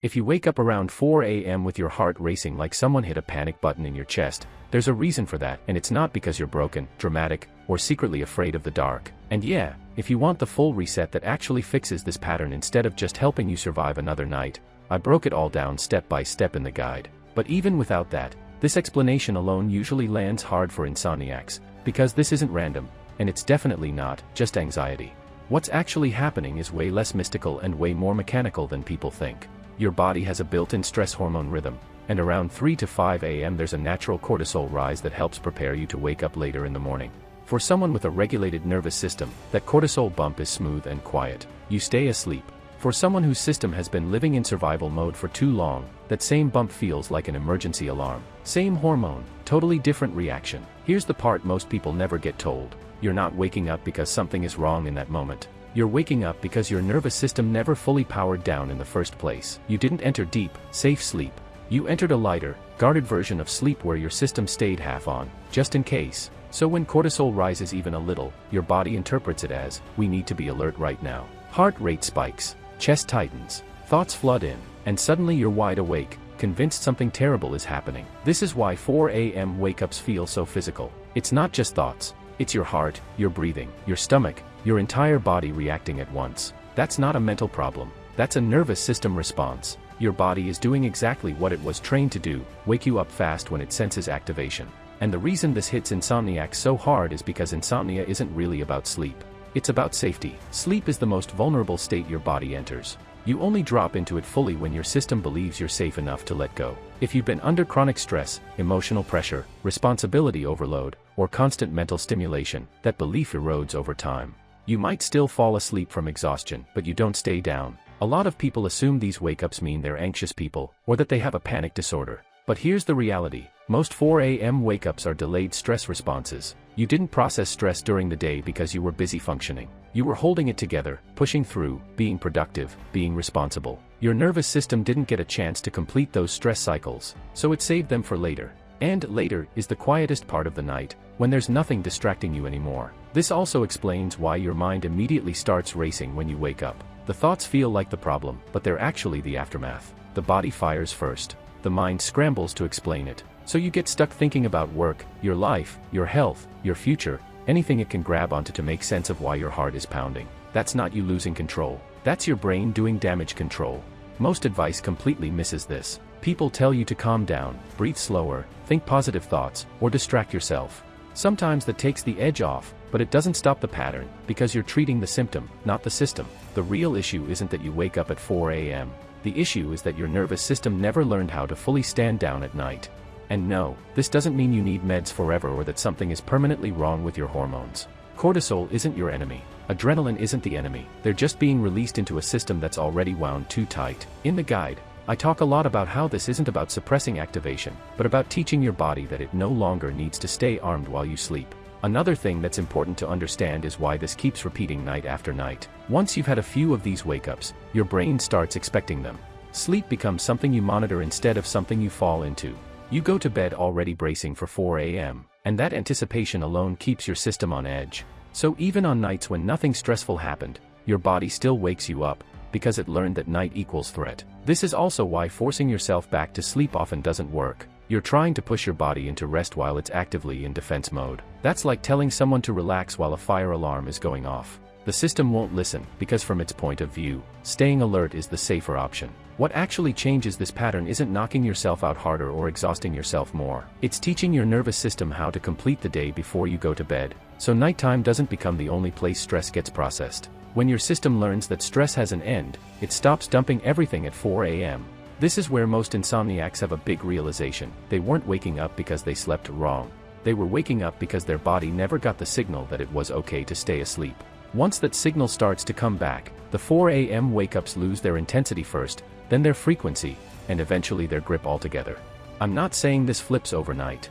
If you wake up around 4 a.m. with your heart racing like someone hit a panic button in your chest, there's a reason for that, and it's not because you're broken, dramatic, or secretly afraid of the dark. And yeah, if you want the full reset that actually fixes this pattern instead of just helping you survive another night, I broke it all down step by step in the guide. But even without that, this explanation alone usually lands hard for insomniacs, because this isn't random, and it's definitely not just anxiety. What's actually happening is way less mystical and way more mechanical than people think. Your body has a built-in stress hormone rhythm, and around 3 to 5 a.m. there's a natural cortisol rise that helps prepare you to wake up later in the morning. For someone with a regulated nervous system, that cortisol bump is smooth and quiet. You stay asleep. For someone whose system has been living in survival mode for too long, that same bump feels like an emergency alarm. Same hormone, totally different reaction. Here's the part most people never get told. You're not waking up because something is wrong in that moment. You're waking up because your nervous system never fully powered down in the first place. You didn't enter deep, safe sleep. You entered a lighter, guarded version of sleep where your system stayed half on, just in case. So when cortisol rises even a little, your body interprets it as, we need to be alert right now. Heart rate spikes, chest tightens, thoughts flood in, and suddenly you're wide awake, convinced something terrible is happening. This is why 4 a.m. wake-ups feel so physical. It's not just thoughts. It's your heart, your breathing, your stomach, your entire body reacting at once. That's not a mental problem. That's a nervous system response. Your body is doing exactly what it was trained to do, wake you up fast when it senses activation. And the reason this hits insomniacs so hard is because insomnia isn't really about sleep. It's about safety. Sleep is the most vulnerable state your body enters. You only drop into it fully when your system believes you're safe enough to let go. If you've been under chronic stress, emotional pressure, responsibility overload, or constant mental stimulation, that belief erodes over time. You might still fall asleep from exhaustion, but you don't stay down. A lot of people assume these wake-ups mean they're anxious people, or that they have a panic disorder. But here's the reality. Most 4 a.m. wake-ups are delayed stress responses. You didn't process stress during the day because you were busy functioning. You were holding it together, pushing through, being productive, being responsible. Your nervous system didn't get a chance to complete those stress cycles, so it saved them for later. And later is the quietest part of the night, when there's nothing distracting you anymore. This also explains why your mind immediately starts racing when you wake up. The thoughts feel like the problem, but they're actually the aftermath. The body fires first. The mind scrambles to explain it. So you get stuck thinking about work, your life, your health, your future, anything it can grab onto to make sense of why your heart is pounding. That's not you losing control. That's your brain doing damage control. Most advice completely misses this. People tell you to calm down, breathe slower, think positive thoughts, or distract yourself. Sometimes that takes the edge off, but it doesn't stop the pattern, because you're treating the symptom, not the system. The real issue isn't that you wake up at 4 a.m. The issue is that your nervous system never learned how to fully stand down at night. And no, this doesn't mean you need meds forever or that something is permanently wrong with your hormones. Cortisol isn't your enemy. Adrenaline isn't the enemy. They're just being released into a system that's already wound too tight. In the guide, I talk a lot about how this isn't about suppressing activation, but about teaching your body that it no longer needs to stay armed while you sleep. Another thing that's important to understand is why this keeps repeating night after night. Once you've had a few of these wake-ups, your brain starts expecting them. Sleep becomes something you monitor instead of something you fall into. You go to bed already bracing for 4 a.m., and that anticipation alone keeps your system on edge. So even on nights when nothing stressful happened, your body still wakes you up, because it learned that night equals threat. This is also why forcing yourself back to sleep often doesn't work. You're trying to push your body into rest while it's actively in defense mode. That's like telling someone to relax while a fire alarm is going off. The system won't listen, because from its point of view, staying alert is the safer option. What actually changes this pattern isn't knocking yourself out harder or exhausting yourself more. It's teaching your nervous system how to complete the day before you go to bed, so nighttime doesn't become the only place stress gets processed. When your system learns that stress has an end, it stops dumping everything at 4 a.m. This is where most insomniacs have a big realization. They weren't waking up because they slept wrong. They were waking up because their body never got the signal that it was okay to stay asleep. Once that signal starts to come back, the 4 a.m. wake-ups lose their intensity first, then their frequency, and eventually their grip altogether. I'm not saying this flips overnight,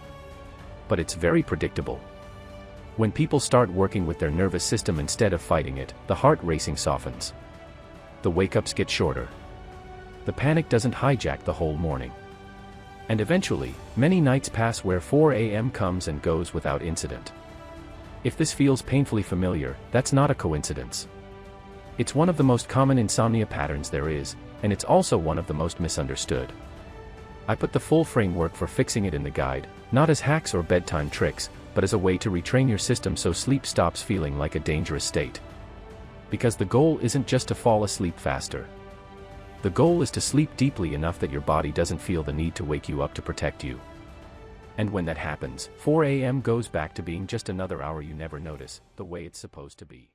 but it's very predictable. When people start working with their nervous system instead of fighting it, the heart racing softens. The wake-ups get shorter. The panic doesn't hijack the whole morning. And eventually, many nights pass where 4 a.m. comes and goes without incident. If this feels painfully familiar, that's not a coincidence. It's one of the most common insomnia patterns there is, and it's also one of the most misunderstood. I put the full framework for fixing it in the guide, not as hacks or bedtime tricks, but as a way to retrain your system so sleep stops feeling like a dangerous state. Because the goal isn't just to fall asleep faster. The goal is to sleep deeply enough that your body doesn't feel the need to wake you up to protect you. And when that happens, 4 a.m. goes back to being just another hour you never notice, the way it's supposed to be.